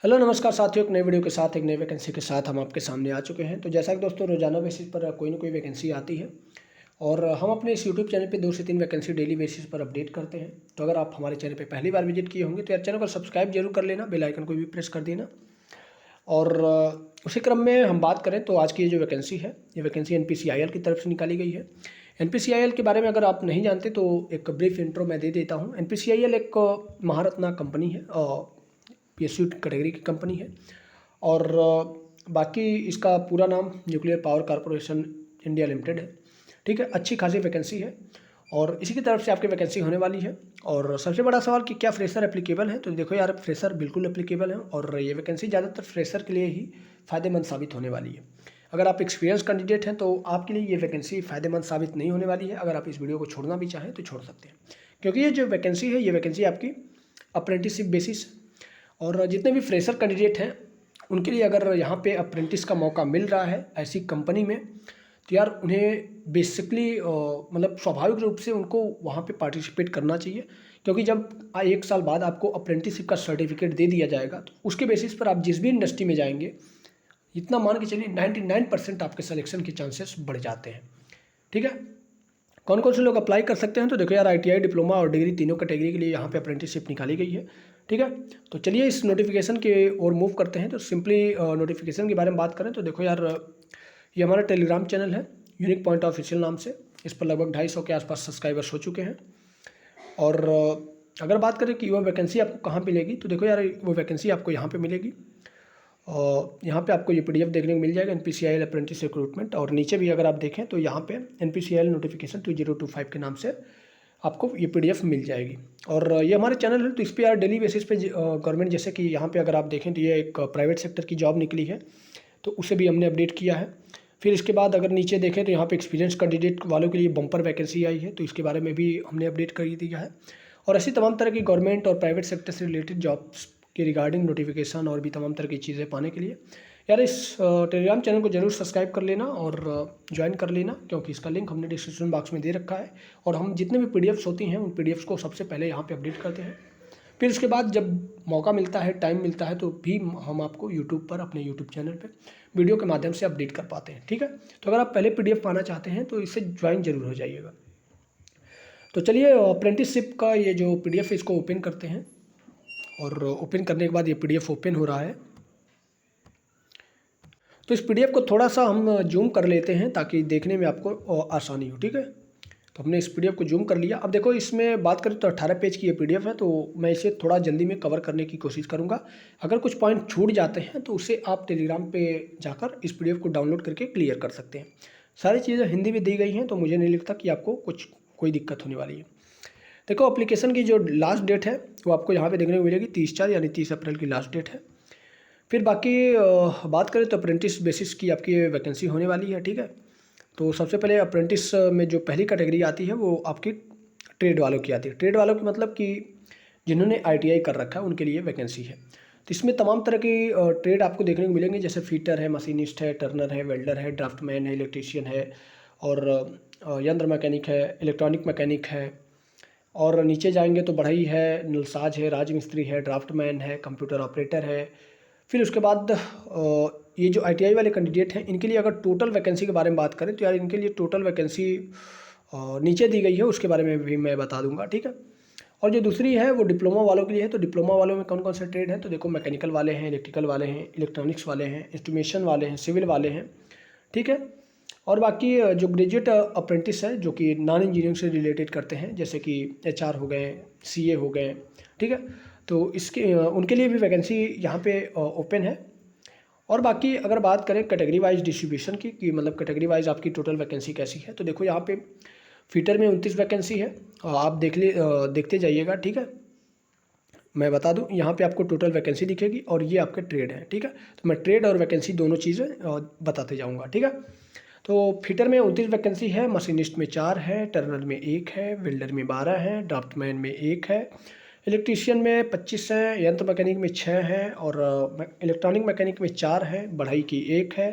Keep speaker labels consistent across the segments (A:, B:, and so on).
A: Hello नमस्कार साथियों, एक नई वीडियो के साथ एक नई वैकेंसी के साथ हम आपके सामने आ चुके हैं। तो जैसा कि दोस्तों रोजाना बेसिस पर कोई ना कोई वैकेंसी आती है और हम अपने इस यूट्यूब चैनल पे 2 से 3 वैकेंसी डेली बेसिस पर अपडेट करते हैं। तो अगर आप हमारे चैनल पे पहली बार विजिट किए होंगे तो यार चैनल को सब्सक्राइब जरूर कर लेना, बेल आइकन को भी प्रेस कर देना। और उसी क्रम में हम बात करें तो आज की ये जो वैकेंसी है, ये वैकेंसी एनपीसीआईएल की तरफ से निकाली गई है। एनपीसीआईएल के बारे में अगर आप नहीं जानते तो एक ब्रीफ इंट्रो मैं दे देता हूँ। एनपीसीआईएल एक महारत्ना कंपनी है, पीएसयू कैटेगरी की कंपनी है। और बाकी इसका पूरा नाम nuclear power corporation India limited है। ठीक है, अच्छी खासी वैकेंसी है और इसी की तरफ से आपकी वैकेंसी होने वाली है। और सबसे बड़ा सवाल कि क्या फ्रेशर एप्लीकेबल है, तो देखो यार फ्रेशर बिल्कुल एप्लीकेबल है और ये वैकेंसी ज़्यादातर फ्रेशर के लिए ही फ़ायदेमंद साबित होने वाली है। अगर आप एक्सपीरियंस कैंडिडेट हैं तो आपके लिए ये वैकेंसी फ़ायदेमंद साबित नहीं होने वाली है। अगर आप इस वीडियो को छोड़ना भी चाहें तो छोड़ सकते हैं, क्योंकि ये जो वैकेंसी है ये वैकेंसी आपकी अप्रेंटिसशिप बेसिस और जितने भी फ्रेशर कैंडिडेट हैं उनके लिए अगर यहाँ पे अप्रेंटिस का मौका मिल रहा है ऐसी कंपनी में तो यार उन्हें बेसिकली मतलब स्वाभाविक रूप से उनको वहाँ पे पार्टिसिपेट करना चाहिए। क्योंकि जब 1 साल बाद आपको अप्रेंटिसशिप का सर्टिफिकेट दे दिया जाएगा तो उसके बेसिस पर आप जिस भी इंडस्ट्री में जाएंगे इतना मान के चलिए 99% आपके सिलेक्शन के चांसेस बढ़ जाते हैं। ठीक है, कौन कौन से लोग अप्लाई कर सकते हैं, तो देखो यार आईटीआई, डिप्लोमा और डिग्री तीनों कैटेगरी के लिए यहाँ पे अप्रेंटिसशिप निकाली गई है। ठीक है, तो चलिए इस नोटिफिकेशन के ओर मूव करते हैं। तो सिंपली नोटिफिकेशन के बारे में बात करें तो देखो यार ये हमारा टेलीग्राम चैनल है यूनिक पॉइंट ऑफिशियल नाम से। इस पर लगभग 250 के आसपास सब्सक्राइबर्स हो चुके हैं। और अगर बात करें कि वह वैकेंसी आपको कहाँ मिलेगी, तो देखो यार वो वैकेंसी आपको यहाँ पे मिलेगी और यहाँ पे आपको ये पीडीएफ देखने को मिल जाएगा एनपीसीआईएल अप्रेंटिस रिक्रूटमेंट। और नीचे भी अगर आप देखें तो यहाँ पे एनपीसीआईएल नोटिफिकेशन 2025 के नाम से आपको ये पीडीएफ मिल जाएगी। और ये हमारे चैनल है तो इस पर यार डेली बेसिस पे गवर्नमेंट, जैसे कि यहाँ पे अगर आप देखें तो ये एक प्राइवेट सेक्टर की जॉब निकली है तो उसे भी हमने अपडेट किया है। फिर इसके बाद अगर नीचे देखें तो यहाँ पे एक्सपीरियंस कैंडिडेट वालों के लिए बम्पर वैकेंसी आई है तो इसके बारे में भी हमने अपडेट कर दिया है। और ऐसी तमाम तरह की गवर्नमेंट और प्राइवेट सेक्टर से रिलेटेड जॉब्स के रिगार्डिंग नोटिफिकेशन और भी तमाम तरह की चीज़ें पाने के लिए यार इस टेलीग्राम चैनल को जरूर सब्सक्राइब कर लेना और ज्वाइन कर लेना, क्योंकि इसका लिंक हमने डिस्क्रिप्शन बॉक्स में दे रखा है। और हम जितने भी पीडीएफ्स होती हैं उन पीडीएफ्स को सबसे पहले यहाँ पे अपडेट करते हैं। फिर उसके बाद जब मौका मिलता है, टाइम मिलता है तो भी हम आपको यूट्यूब पर, अपने यूट्यूब चैनल पर वीडियो के माध्यम से अपडेट कर पाते हैं। ठीक है, तो अगर आप पहले पीडीएफ पाना चाहते हैं तो इससे ज्वाइन जरूर हो जाइएगा। तो चलिए अप्रेंटिसशिप का ये जो पीडीएफ है इसको ओपन करते हैं। और ओपन करने के बाद ये पीडीएफ ओपन हो रहा है। तो इस पीडीएफ को थोड़ा सा हम जूम कर लेते हैं ताकि देखने में आपको आसानी हो। ठीक है, तो हमने इस पीडीएफ को जूम कर लिया। अब देखो इसमें बात करें तो 18 पेज की ये पीडीएफ है तो मैं इसे थोड़ा जल्दी में कवर करने की कोशिश करूंगा। अगर कुछ पॉइंट छूट जाते हैं तो उसे आप टेलीग्राम पे जाकर इस पीडीएफ को डाउनलोड करके क्लियर कर सकते हैं। सारी चीज़ें हिंदी में दी गई हैं तो मुझे नहीं लगता कि आपको कोई दिक्कत होने वाली है। देखो एप्लीकेशन की जो लास्ट डेट है वो आपको यहाँ पे देखने को मिलेगी 30/4 यानी 30 अप्रैल की लास्ट डेट है। फिर बाकी बात करें तो अप्रेंटिस बेसिस की आपकी वैकेंसी होने वाली है। ठीक है, तो सबसे पहले अप्रेंटिस में जो पहली कैटेगरी आती है वो आपकी ट्रेड वालों की आती है। ट्रेड वालों की मतलब कि जिन्होंने आईटीआई कर रखा है उनके लिए वैकेंसी है। तो इसमें तमाम तरह की ट्रेड आपको देखने को मिलेंगे, जैसे फिटर है, मशीनिस्ट है, टर्नर है, वेल्डर है, ड्राफ्टमैन है, इलेक्ट्रीशियन है और यंत्र मैकेनिक है, इलेक्ट्रॉनिक मैकेनिक है। और नीचे जाएंगे तो बढ़ई है, नलसाज है, राजमिस्त्री है, ड्राफ्टमैन है, कंप्यूटर ऑपरेटर है। फिर उसके बाद ये जो आईटीआई वाले कैंडिडेट हैं इनके लिए अगर टोटल वैकेंसी के बारे में बात करें तो यार इनके लिए टोटल वैकेंसी नीचे दी गई है, उसके बारे में भी मैं बता दूंगा। ठीक है, और जो दूसरी है वो डिप्लोमा वालों के लिए है। तो डिप्लोमा वालों में कौन कौन से ट्रेड हैं, तो देखो मैकेनिकल वाले हैं, इलेक्ट्रिकल वाले हैं, इलेक्ट्रॉनिक्स वाले हैं, इंस्ट्रूमेशन वाले हैं, सिविल वाले हैं। ठीक है, और बाकी जो ग्रेजुएट अप्रेंटिस है जो कि नॉन इंजीनियरिंग से रिलेटेड करते हैं, जैसे कि एचआर हो गए, सीए हो गए। ठीक है, तो इसके उनके लिए भी वैकेंसी यहाँ पे ओपन है। और बाकी अगर बात करें कैटेगरी वाइज डिस्ट्रीब्यूशन की कि मतलब कैटेगरी वाइज आपकी टोटल वैकेंसी कैसी है, तो देखो यहाँ पे फीटर में 29 वैकेंसी है। आप देखते जाइएगा। ठीक है, मैं बता दूं यहाँ पे आपको टोटल वैकेंसी दिखेगी और ये आपके ट्रेड है। ठीक है, तो मैं ट्रेड और वैकेंसी दोनों चीज़ें बताते जाऊँगा। ठीक है, तो फिटर में 29 वैकेंसी है, मशीनिस्ट में 4 है, टर्नर में 1 है, वेल्डर में 12 है, ड्राफ्टमैन में 1 है, इलेक्ट्रीशियन में 25 है, यंत्र मैकेनिक में 6 है और इलेक्ट्रॉनिक मैकेनिक में 4 है, बढ़ई की 1 है,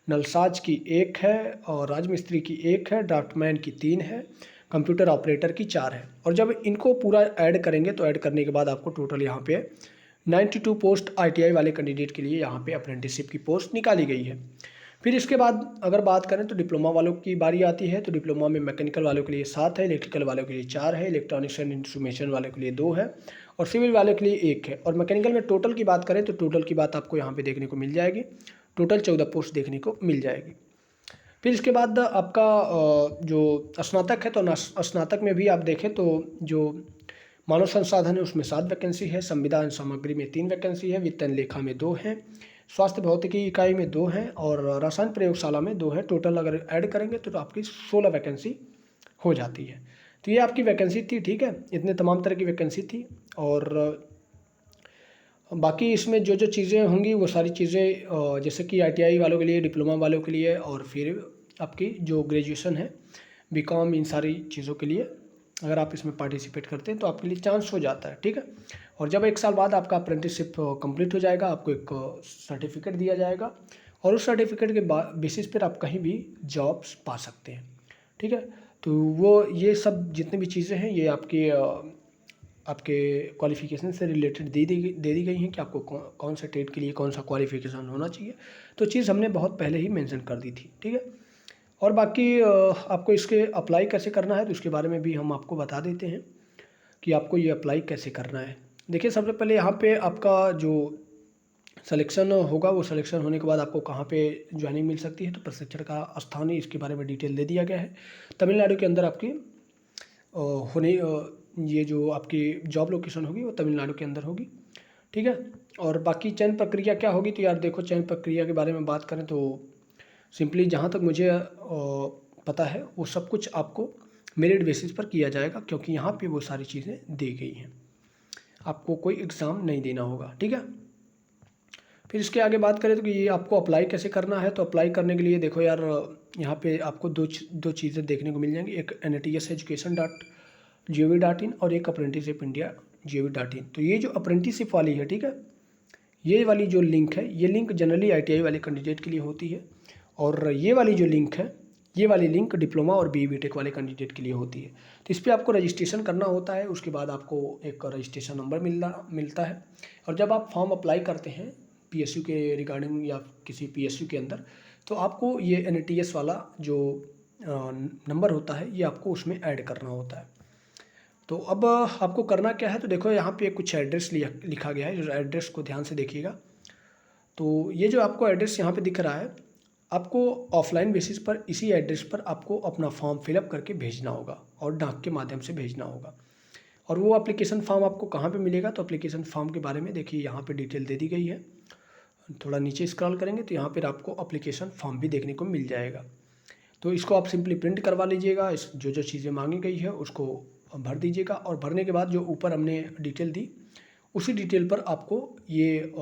A: नलसाज की 1 है और राजमिस्त्री की 1 है, ड्राफ्टमैन की 3 है, कंप्यूटर ऑपरेटर की 4 है। और जब इनको पूरा ऐड करेंगे तो ऐड करने के बाद आपको टोटल यहाँ पे 92 पोस्ट ITI वाले कैंडिडेट के लिए यहाँ पे अप्रेंटिसशिप की पोस्ट निकाली गई है। फिर इसके बाद अगर बात करें तो डिप्लोमा वालों की बारी आती है। तो डिप्लोमा में मैकेनिकल वालों के लिए 7 है, इलेक्ट्रिकल वालों के लिए 4 है, इलेक्ट्रॉनिक्स एंड इंस्ट्रूमेंटेशन वालों के लिए 2 है और सिविल वाले के लिए 1 है। और मैकेनिकल में टोटल की बात करें तो टोटल की बात आपको यहाँ पे देखने को मिल जाएगी, टोटल 14 पोस्ट देखने को मिल जाएगी। फिर इसके बाद आपका जो स्नातक है, तो स्नातक में भी आप देखें तो जो मानव संसाधन है उसमें 7 वैकेंसी है, संविदा सामग्री में 3 वैकेंसी है, वित्त लेखा में 2 हैं, स्वास्थ्य भौतिकी इकाई में 2 हैं और रसायन प्रयोगशाला में 2 है। टोटल अगर ऐड करेंगे तो आपकी 16 वैकेंसी हो जाती है। तो ये आपकी वैकेंसी थी, ठीक है, इतने तमाम तरह की वैकेंसी थी। और बाकी इसमें जो जो चीज़ें होंगी वो सारी चीज़ें जैसे कि ITI वालों के लिए, डिप्लोमा वालों के लिए और फिर आपकी जो ग्रेजुएशन है BCom, इन सारी चीज़ों के लिए अगर आप इसमें पार्टिसिपेट करते हैं तो आपके लिए चांस हो जाता है, ठीक है। और जब 1 साल बाद आपका अप्रेंटिसशिप कंप्लीट हो जाएगा, आपको एक सर्टिफिकेट दिया जाएगा और उस सर्टिफिकेट के बेसिस पर आप कहीं भी जॉब्स पा सकते हैं, ठीक है। तो वो ये सब जितनी भी चीज़ें हैं ये आपके क्वालिफ़िकेशन से रिलेटेड दे दी गई हैं कि आपको कौन सा ट्रेड के लिए कौन सा क्वालिफ़िकेशन होना चाहिए। तो चीज़ हमने बहुत पहले ही मेंशन कर दी थी, ठीक है। और बाकी आपको इसके अप्लाई कैसे करना है तो उसके बारे में भी हम आपको बता देते हैं कि आपको ये अप्लाई कैसे करना है। देखिए, सबसे पहले यहाँ पे आपका जो सिलेक्शन होगा वो सिलेक्शन होने के बाद आपको कहाँ पे ज्वाइनिंग मिल सकती है, तो प्रशिक्षण का स्थान है, इसके बारे में डिटेल दे दिया गया है। तमिलनाडु के अंदर आपकी ये जो आपकी जॉब लोकेशन होगी वो तमिलनाडु के अंदर होगी, ठीक है। और बाकी चयन प्रक्रिया क्या होगी, तो यार देखो, चयन प्रक्रिया के बारे में बात करें तो सिंपली जहाँ तक मुझे पता है वो सब कुछ आपको मेरिट बेसिस पर किया जाएगा, क्योंकि यहाँ पे वो सारी चीज़ें दी गई हैं, आपको कोई एग्ज़ाम नहीं देना होगा, ठीक है। फिर इसके आगे बात करें तो कि ये आपको अप्लाई कैसे करना है, तो अप्लाई करने के लिए देखो यार, यहाँ पे आपको दो चीज़ें देखने को मिल जाएंगी, एक NATS-education.gov.in और एक apprenticeship-india.gov.in। तो ये जो अप्रेंटिसशिप वाली है, ठीक है, ये वाली जो लिंक है, ये लिंक जनरली ITI वाले कैंडिडेट के लिए होती है और ये वाली जो लिंक है, ये वाली लिंक डिप्लोमा और BE BTech वाले कैंडिडेट के लिए होती है। तो इस पर आपको रजिस्ट्रेशन करना होता है, उसके बाद आपको एक रजिस्ट्रेशन नंबर मिलता है और जब आप फॉर्म अप्लाई करते हैं PSU के रिगार्डिंग या किसी PSU के अंदर, तो आपको ये NATS वाला जो नंबर होता है ये आपको उसमें ऐड करना होता है। तो अब आपको करना क्या है, तो देखो यहाँ पे कुछ एड्रेस लिखा गया है, जो एड्रेस को ध्यान से देखिएगा। तो ये जो आपको एड्रेस यहाँ पे दिख रहा है, आपको ऑफलाइन बेसिस पर इसी एड्रेस पर आपको अपना फॉर्म फिलअप करके भेजना होगा और डाक के माध्यम से भेजना होगा। और वो एप्लीकेशन फॉर्म आपको कहाँ पे मिलेगा, तो एप्लीकेशन फॉर्म के बारे में देखिए यहाँ पे डिटेल दे दी गई है। थोड़ा नीचे स्क्रॉल करेंगे तो यहाँ पर आपको एप्लीकेशन फॉर्म भी देखने को मिल जाएगा। तो इसको आप सिंपली प्रिंट करवा लीजिएगा, इस जो चीज़ें मांगी गई है उसको भर दीजिएगा और भरने के बाद जो ऊपर हमने डिटेल दी उसी डिटेल पर आपको ये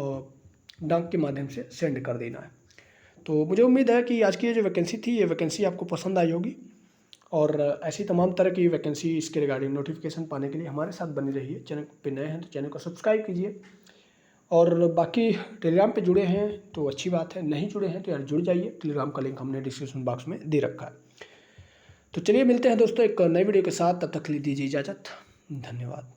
A: डाक के माध्यम से सेंड कर देना है। तो मुझे उम्मीद है कि आज की ये जो वैकेंसी थी, ये वैकेंसी आपको पसंद आई होगी और ऐसी तमाम तरह की वैकेंसी इसके रिगार्डिंग नोटिफिकेशन पाने के लिए हमारे साथ बनी रहिए। चैनल पे नए हैं तो चैनल को सब्सक्राइब कीजिए और बाकी टेलीग्राम पे जुड़े हैं तो अच्छी बात है, नहीं जुड़े हैं तो यार जुड़ जाइए, टेलीग्राम का लिंक हमने डिस्क्रिप्शन बॉक्स में दे रखा है। तो चलिए मिलते हैं दोस्तों एक नई वीडियो के साथ, तब तक के लिए दीजिए इजाज़त, धन्यवाद।